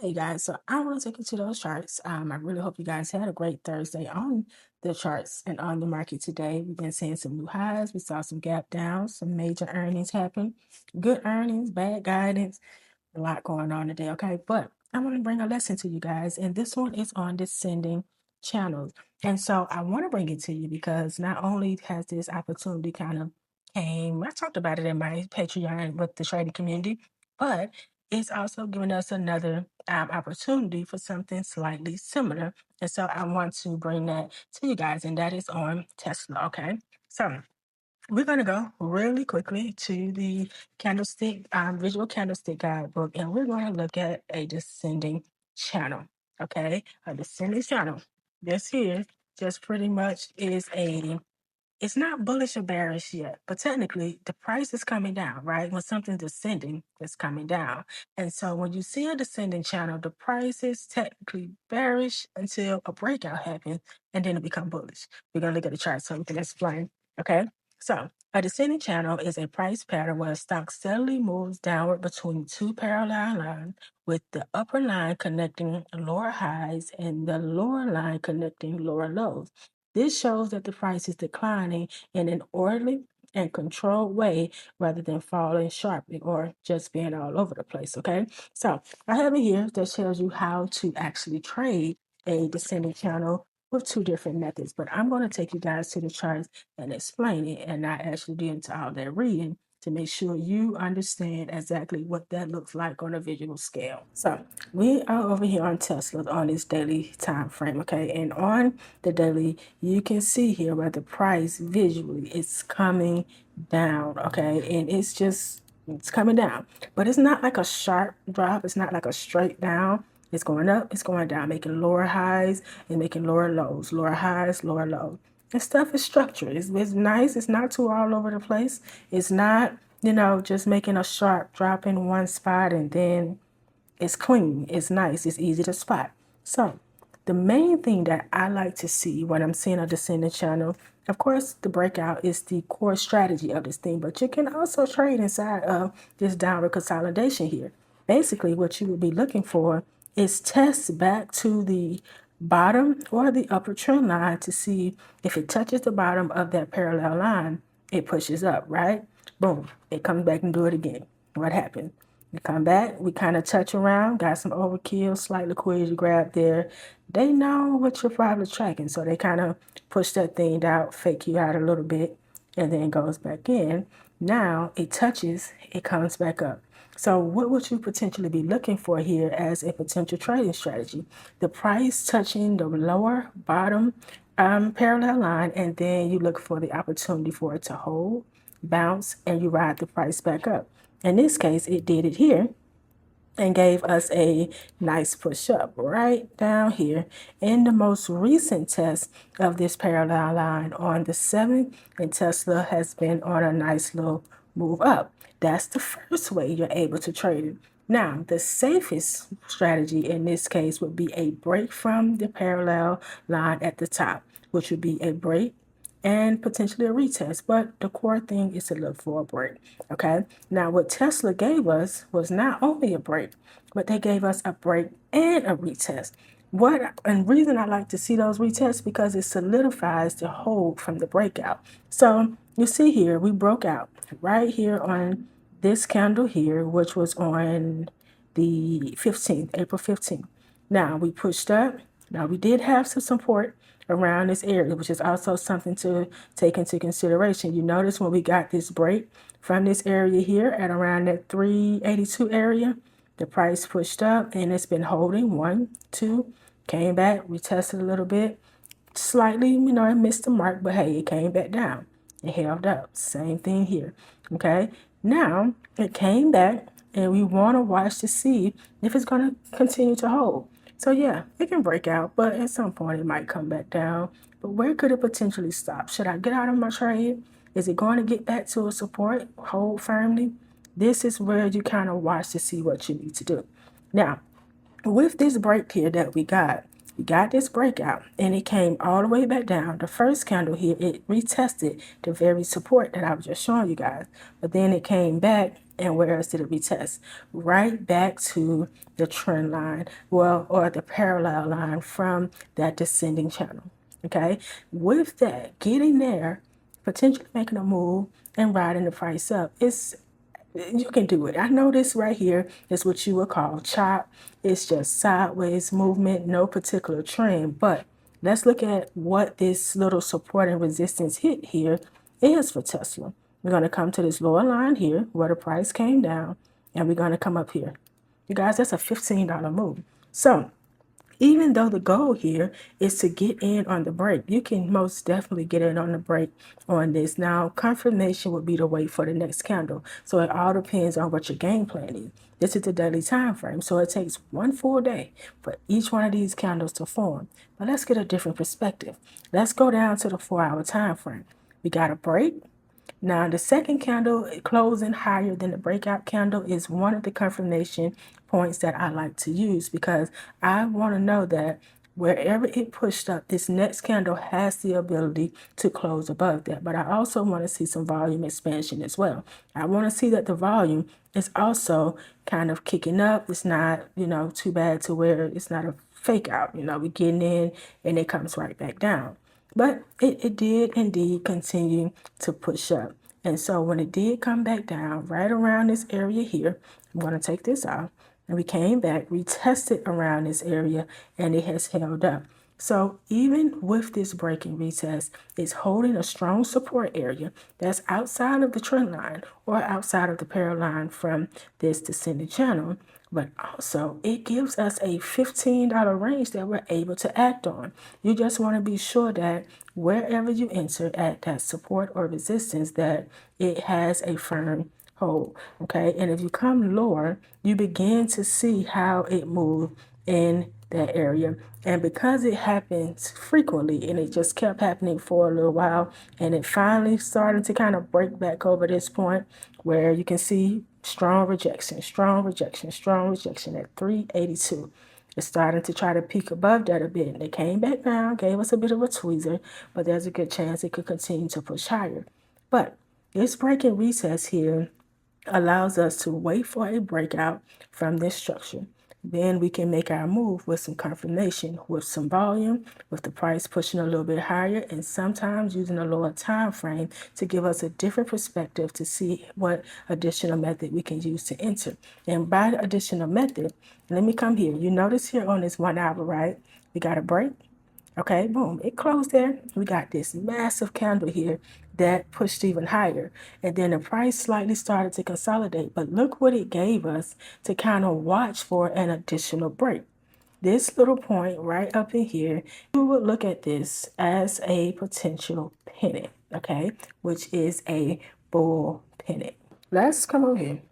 Hey guys, so I want to take you to those charts. I really hope you guys had a great Thursday on the charts and on the market today. We've been seeing some new highs. We saw some gap downs, some major earnings happen, good earnings, bad guidance, a lot going on today. Okay, but I want to bring a lesson to you guys, and this one is on descending channels. And so I want to bring it to you because not only has this opportunity kind of came, I talked about it in my Patreon with the trading community, but it's also giving us another opportunity for something slightly similar. And so I want to bring that to you guys, and that is on Tesla. Okay. So we're going to go really quickly to the candlestick, visual candlestick guidebook, and we're going to look at a descending channel. Okay. A descending channel. This here just pretty much is it's not bullish or bearish yet, but technically the price is coming down, right? When something's descending, it's coming down. And so when you see a descending channel, the price is technically bearish until a breakout happens and then it become bullish. We're going to look at the chart so we can explain. Okay. So a descending channel is a price pattern where a stock steadily moves downward between two parallel lines with the upper line connecting lower highs and the lower line connecting lower lows. This shows that the price is declining in an orderly and controlled way rather than falling sharply or just being all over the place. Okay. So I have it here that shows you how to actually trade a descending channel with two different methods. But I'm going to take you guys to the charts and explain it and not actually get into all that reading to make sure you understand exactly what that looks like on a visual scale. So we are over here on Tesla on this daily time frame, okay? And on the daily, you can see here where the price visually is coming down, okay? And it's coming down, but it's not like a sharp drop. It's not like a straight down. It's going up, it's going down, making lower highs and making lower lows, lower highs, lower lows. This stuff is structured. It's nice. It's not too all over the place. It's not, just making a sharp drop in one spot and then it's clean. It's nice. It's easy to spot. So the main thing that I like to see when I'm seeing a descending channel, of course, the breakout is the core strategy of this thing, but you can also trade inside of this downward consolidation here. Basically, what you would be looking for is tests back to the bottom or the upper trend line to see if it touches the bottom of that parallel line, it pushes up, right? Boom, it comes back and do it again. What happened? We come back, we kind of touch around, got some overkill, slight liquidity grab there. They know what you're probably tracking, so they kind of push that thing out, fake you out a little bit, and then goes back in. Now it touches, it comes back up. So what would you potentially be looking for here as a potential trading strategy? The price touching the lower bottom parallel line, and then you look for the opportunity for it to hold, bounce, and you ride the price back up. In this case, it did it here and gave us a nice push up right down here in the most recent test of this parallel line on the 7th, and Tesla has been on a nice little move up. That's the first way you're able to trade it. Now, the safest strategy in this case would be a break from the parallel line at the top, which would be a break and potentially a retest. But the core thing is to look for a break. Okay. Now, what Tesla gave us was not only a break, but they gave us a break and a retest. And reason I like to see those retests because it solidifies the hold from the breakout. So you see here, we broke out right here on this candle here, which was on the 15th, April 15th. Now we pushed up. Now we did have some support around this area, which is also something to take into consideration. You notice when we got this break from this area here at around that 382 area, the price pushed up and it's been holding. 1, 2, came back, retested a little bit, slightly, it missed the mark, but hey, it came back down. It held up. Same thing here. Okay. Now it came back and we want to watch to see if it's going to continue to hold. So yeah, it can break out, but at some point it might come back down. But where could it potentially stop? Should I get out of my trade? Is it going to get back to a support, hold firmly? This is where you kind of watch to see what you need to do. Now, with this break here that we got this breakout and it came all the way back down. The first candle here, it retested the very support that I was just showing you guys. But then it came back And where else did it retest? Right back to the trend line, well, or the parallel line from that descending channel. Okay, with that, getting there, potentially making a move and riding the price up, you can do it. I know this right here is what you would call chop. It's just sideways movement, no particular trend. But let's look at what this little support and resistance hit here is for Tesla. We're going to come to this lower line here where the price came down, and we're going to come up here. You guys, that's a $15 move. So even though the goal here is to get in on the break, you can most definitely get in on the break on this. Now, confirmation would be to wait for the next candle. So it all depends on what your game plan is. This is the daily time frame. So it takes one full day for each one of these candles to form. But let's get a different perspective. Let's go down to the 4-hour time frame. We got a break. Now, the second candle closing higher than the breakout candle is one of the confirmation points that I like to use, because I want to know that wherever it pushed up, this next candle has the ability to close above that. But I also want to see some volume expansion as well. I want to see that the volume is also kind of kicking up. It's not, too bad to where it's not a fake out. We're getting in and it comes right back down. But it did indeed continue to push up. And so when it did come back down right around this area here, I'm going to take this off. And we came back, retested around this area, and it has held up. So even with this break and retest, it's holding a strong support area that's outside of the trend line or outside of the parallel line from this descending channel. But also, it gives us a $15 range that we're able to act on. You just want to be sure that wherever you enter at that support or resistance, that it has a firm hold, okay? And if you come lower, you begin to see how it moved in that area. And because it happens frequently and it just kept happening for a little while, and it finally started to kind of break back over this point where you can see strong rejection, strong rejection, strong rejection at 382. It's starting to try to peak above that a bit. And it came back down, gave us a bit of a tweezer, but there's a good chance it could continue to push higher. But this break and recess here allows us to wait for a breakout from this structure. Then we can make our move with some confirmation, with some volume, with the price pushing a little bit higher, and sometimes using a lower time frame to give us a different perspective to see what additional method we can use to enter. And by the additional method, let me come here. You notice here on this 1 hour, right? We got a break. Okay, boom, it closed there. We got this massive candle here that pushed even higher. And then the price slightly started to consolidate. But look what it gave us to kind of watch for an additional break. This little point right up in here, you would look at this as a potential pennant, okay, which is a bull pennant. Let's come over here,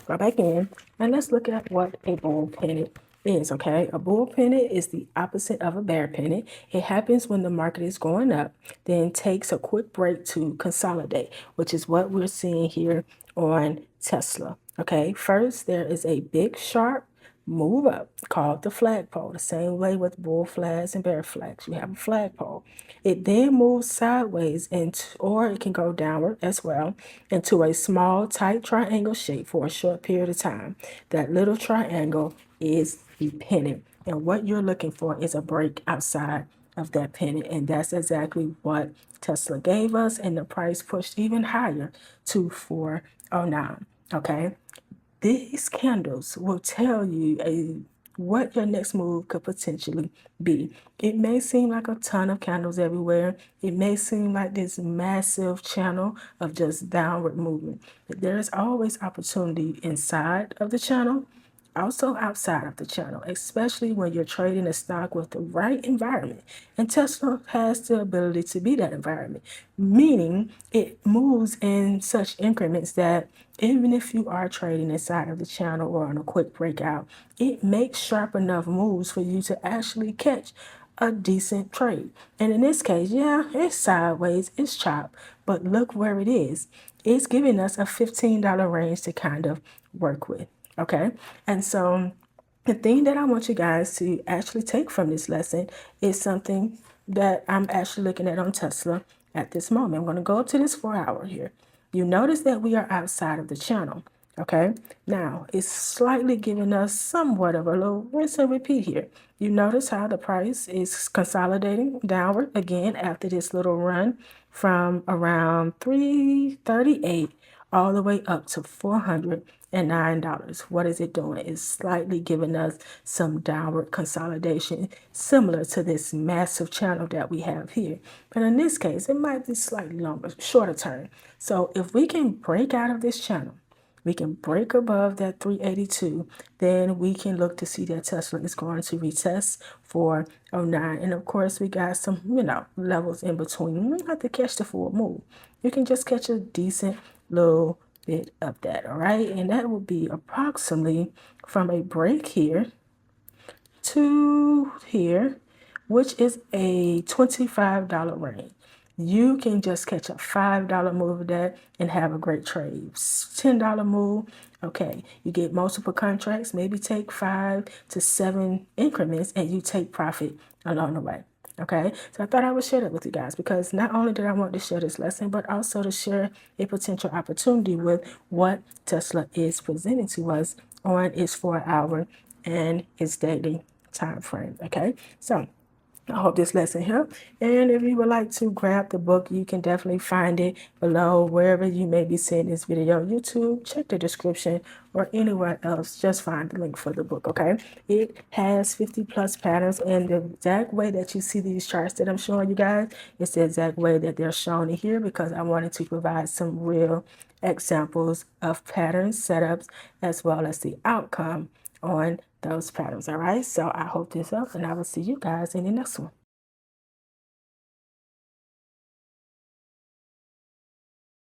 go back in, and let's look at what a bull pennant is, okay? A bull pennant is the opposite of a bear pennant. It happens when the market is going up, then takes a quick break to consolidate, which is what we're seeing here on Tesla, okay? First, there is a big, sharp move up called the flagpole, the same way with bull flags and bear flags. You have a flagpole. It then moves sideways or it can go downward as well into a small, tight triangle shape for a short period of time. That little triangle is the pennant. And what you're looking for is a break outside of that pennant. And that's exactly what Tesla gave us. And the price pushed even higher to 409. Okay. These candles will tell you what your next move could potentially be. It may seem like a ton of candles everywhere. It may seem like this massive channel of just downward movement. But there is always opportunity inside of the channel, also outside of the channel, especially when you're trading a stock with the right environment. And Tesla has the ability to be that environment, meaning it moves in such increments that even if you are trading inside of the channel or on a quick breakout, it makes sharp enough moves for you to actually catch a decent trade. And in this case, yeah, it's sideways, it's chopped, but look where it is. It's giving us a $15 range to kind of work with. Okay, and so the thing that I want you guys to actually take from this lesson is something that I'm actually looking at on Tesla at this moment. I'm going to go up to this 4 hour here. You notice that we are outside of the channel. Okay, now it's slightly giving us somewhat of a little rinse and repeat here. You notice how the price is consolidating downward again after this little run from around 338 all the way up to $409. What is it doing? It's slightly giving us some downward consolidation similar to this massive channel that we have here. But in this case, it might be slightly longer, shorter term. So if we can break out of this channel, we can break above that 382, then we can look to see that Tesla is going to retest 409. And of course, we got some, levels in between. You don't have to catch the full move. You can just catch a decent little bit of that, all right? And that would be approximately from a break here to here, which is a $25 range. You can just catch a $5 move of that and have a great trade. $10 move, okay, you get multiple contracts, maybe take 5 to 7 increments and you take profit along the way. Okay, so I thought I would share that with you guys because not only did I want to share this lesson, but also to share a potential opportunity with what Tesla is presenting to us on its 4-hour and its daily time frame. Okay, so I hope this lesson helped. And if you would like to grab the book, you can definitely find it below wherever you may be seeing this video. YouTube, check the description, or anywhere else. Just find the link for the book, okay? It has 50 plus patterns, and the exact way that you see these charts that I'm showing you guys is the exact way that they're shown in here because I wanted to provide some real examples of patterns, setups, as well as the outcome on those patterns. All right, so I hope this helps, and I will see you guys in the next one.